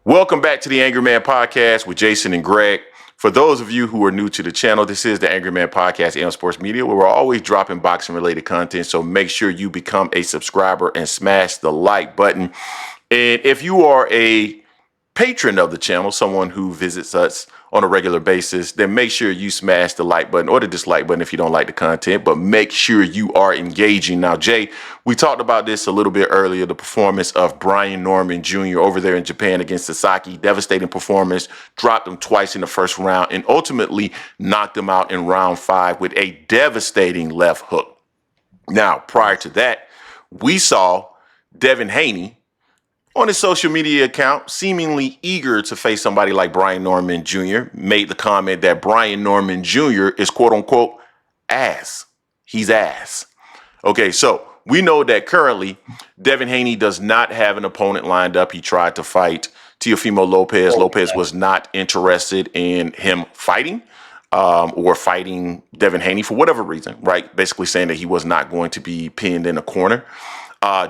Welcome back to the Angry Man Podcast with Jason and Greg. For those of you who are new to the channel, this is the Angry Man Podcast, AM Sports Media, where we're always dropping boxing related content. So make sure you become a subscriber and smash the like button. And if you are a patron of the channel, someone who visits us on a regular basis, then make sure you smash the like button or the dislike button if you don't like the content, but make sure you are engaging. Now, Jay, we talked about this a little bit earlier, the performance of Brian Norman Jr. over there in Japan against Sasaki. Devastating performance, dropped him twice in the first round and ultimately knocked him out in round 5 with a devastating left hook. Now, prior to that, we saw Devin Haney on his social media account, seemingly eager to face somebody like Brian Norman Jr., made the comment that Brian Norman Jr. is quote unquote ass. He's ass. Okay, so we know that currently Devin Haney does not have an opponent lined up. He tried to fight Teofimo Lopez. Lopez was not interested in him fighting or fighting Devin Haney for whatever reason, right? Basically saying that he was not going to be pinned in a corner.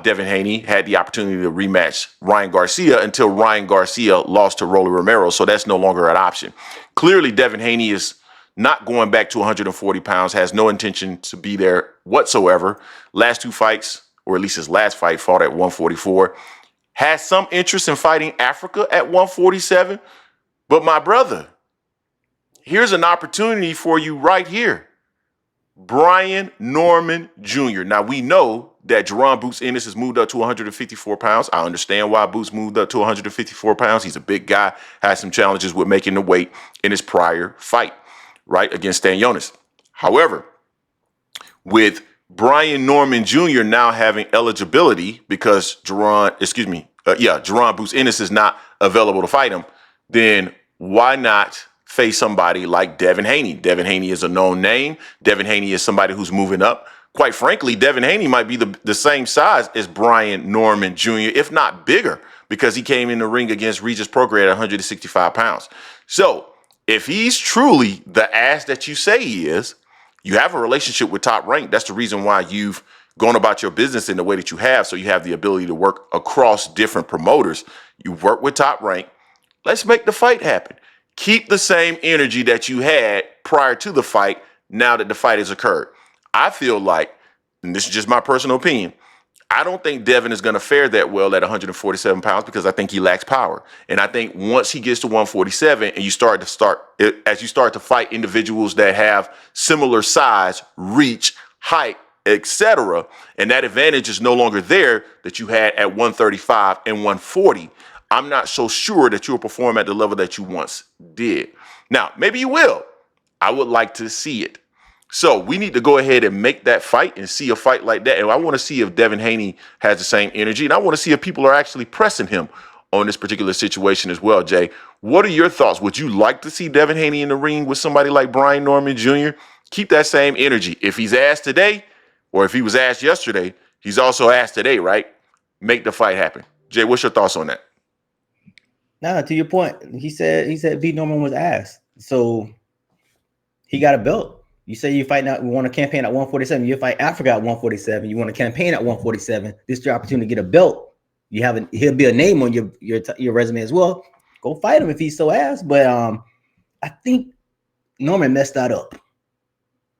Devin Haney had the opportunity to rematch Ryan Garcia until Ryan Garcia lost to Rolly Romero, so that's no longer an option. Clearly, Devin Haney is not going back to 140 pounds, has no intention to be there whatsoever. Last 2 fights, or at least his last fight, fought at 144. Has some interest in fighting Africa at 147. But my brother, here's an opportunity for you right here. Brian Norman Jr. Now, we know that Jerron Boots Ennis has moved up to 154 pounds. I understand why Boots moved up to 154 pounds. He's a big guy, had some challenges with making the weight in his prior fight, right, against Stanionis. However, with Brian Norman Jr. now having eligibility because Jerron Boots Ennis is not available to fight him, then why not face somebody like Devin Haney? Devin Haney is a known name. Devin Haney is somebody who's moving up. Quite frankly, Devin Haney might be the same size as Brian Norman Jr., if not bigger, because he came in the ring against Regis Prograis at 165 pounds. So if he's truly the ass that you say he is, you have a relationship with Top Rank. That's the reason why you've gone about your business in the way that you have, so you have the ability to work across different promoters. You work with Top Rank. Let's make the fight happen. Keep the same energy that you had prior to the fight now that the fight has occurred. I feel like, and this is just my personal opinion, I don't think Devin is going to fare that well at 147 pounds because I think he lacks power. And I think once he gets to 147 and you start to fight individuals that have similar size, reach, height, etc., and that advantage is no longer there that you had at 135 and 140, I'm not so sure that you'll perform at the level that you once did. Now, maybe you will. I would like to see it. So we need to go ahead and make that fight and see a fight like that. And I want to see if Devin Haney has the same energy. And I want to see if people are actually pressing him on this particular situation as well, Jay. What are your thoughts? Would you like to see Devin Haney in the ring with somebody like Brian Norman Jr.? Keep that same energy. If he's asked today, or if he was asked yesterday, he's also asked today, right? Make the fight happen. Jay, what's your thoughts on that? Nah, to your point, he said B Norman was ass. So he got a belt. You say you fight out, we want to campaign at 147. You fight Africa at 147. You want to campaign at 147. This is your opportunity to get a belt. He'll be a name on your resume as well. Go fight him if he's so ass. But I think Norman messed that up.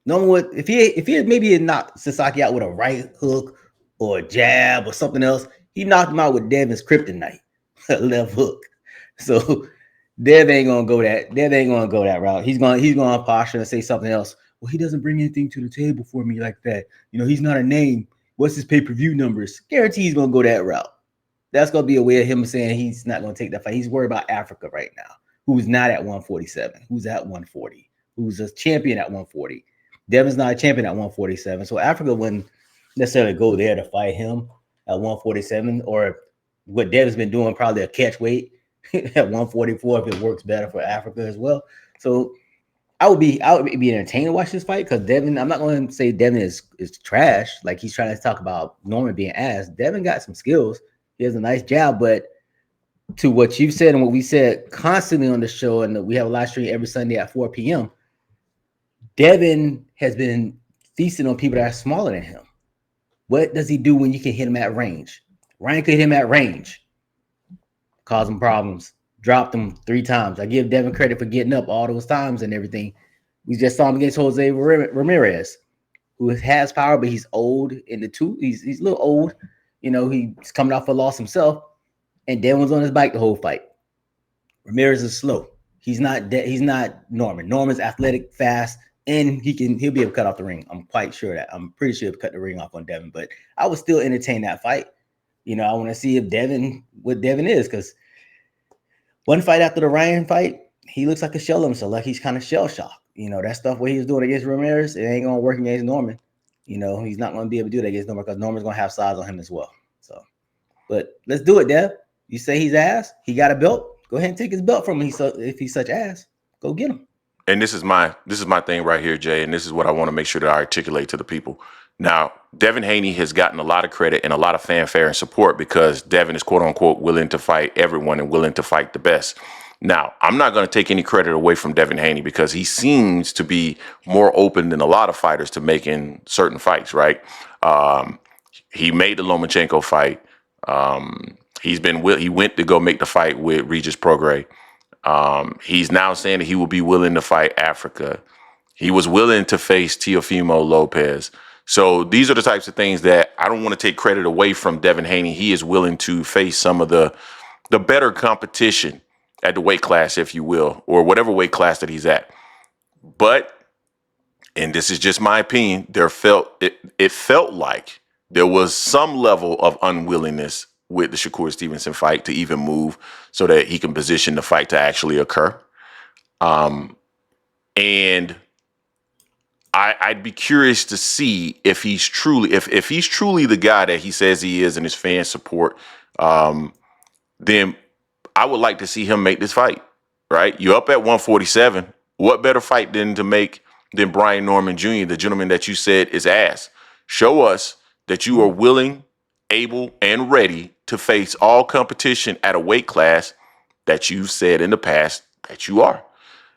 Norman would if he had maybe knocked Sasaki out with a right hook or a jab or something else, he knocked him out with Devin's kryptonite, left hook. So Dev ain't gonna go that route. He's gonna posture and say something else. Well, he doesn't bring anything to the table for me like that. You know, he's not a name. What's his pay-per-view numbers? Guarantee he's gonna go that route. That's gonna be a way of him saying he's not gonna take that fight. He's worried about Africa right now, who's not at 147, who's at 140, who's a champion at 140. Devin's not a champion at 147, so Africa wouldn't necessarily go there to fight him at 147, or what Devin's been doing, probably a catch weight at 144 if it works better for Africa as well. So I would be entertained to watch this fight because Devin, I'm not going to say Devin is trash. Like he's trying to talk about Norman being ass. Devin got some skills. He has a nice jab, but to what you've said and what we said constantly on the show, and we have a live stream every Sunday at 4 p.m., Devin has been feasting on people that are smaller than him. What does he do when you can hit him at range? Ryan could hit him at range, cause him problems. dropped him 3 times. I give Devin credit for getting up all those times and everything. We just saw him against Jose Ramirez, who has power, but he's old in the two. He's a little old. He's coming off a loss himself, and Devin was on his bike the whole fight. Ramirez is slow. He's not Norman. Norman's athletic, fast, and he'll be able to cut off the ring. I'm quite sure that. I'm pretty sure he'll cut the ring off on Devin, but I would still entertain that fight. I want to see what Devin is, because one fight after the Ryan fight, he looks like a shell of himself, like he's kind of shell shocked. That stuff what he was doing against Ramirez, it ain't gonna work against Norman. He's not gonna be able to do that against Norman because Norman's gonna have size on him as well. So, but let's do it, Dev. You say he's ass, he got a belt. Go ahead and take his belt from him. If he's such ass, go get him. And this is my thing right here, Jay, and this is what I want to make sure that I articulate to the people. Now, Devin Haney has gotten a lot of credit and a lot of fanfare and support because Devin is, quote unquote, willing to fight everyone and willing to fight the best. Now, I'm not going to take any credit away from Devin Haney because he seems to be more open than a lot of fighters to making certain fights, right? He made the Lomachenko fight. He went to go make the fight with Regis Prograis. He's now saying that he will be willing to fight Africa. He was willing to face Teofimo Lopez. So these are the types of things that I don't want to take credit away from Devin Haney. He is willing to face some of the better competition at the weight class, if you will, or whatever weight class that he's at. But, and this is just my opinion, it felt like there was some level of unwillingness with the Shakur Stevenson fight to even move so that he can position the fight to actually occur. And I'd be curious to see if he's truly, if he's truly the guy that he says he is and his fan support, then I would like to see him make this fight, right? You're up at 147. What better fight than Brian Norman Jr., the gentleman that you said is ass? Show us that you are willing, able, and ready to face all competition at a weight class that you've said in the past that you are.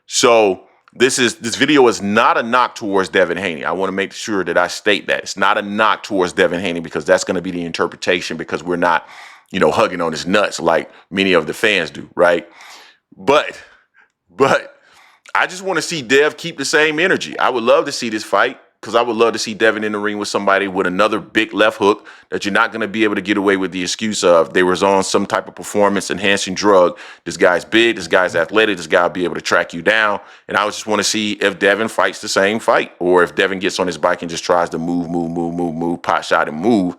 So this video is not a knock towards Devin Haney. I want to make sure that I state that. It's not a knock towards Devin Haney because that's going to be the interpretation because we're not, hugging on his nuts like many of the fans do, right? But I just want to see Dev keep the same energy. I would love to see this fight because I would love to see Devin in the ring with somebody with another big left hook that you're not going to be able to get away with the excuse of they was on some type of performance-enhancing drug. This guy's big. This guy's athletic. This guy will be able to track you down. And I just want to see if Devin fights the same fight or if Devin gets on his bike and just tries to move, pot shot and move.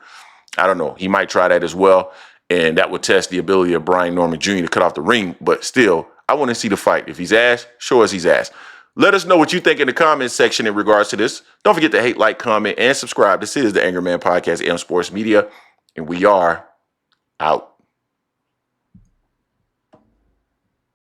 I don't know. He might try that as well. And that would test the ability of Brian Norman Jr. to cut off the ring. But still, I want to see the fight. If he's ass, show us he's ass. Let us know what you think in the comments section in regards to this. Don't forget to hate, like, comment, and subscribe. This is the Angry Man Podcast, AM Sports Media, and we are out.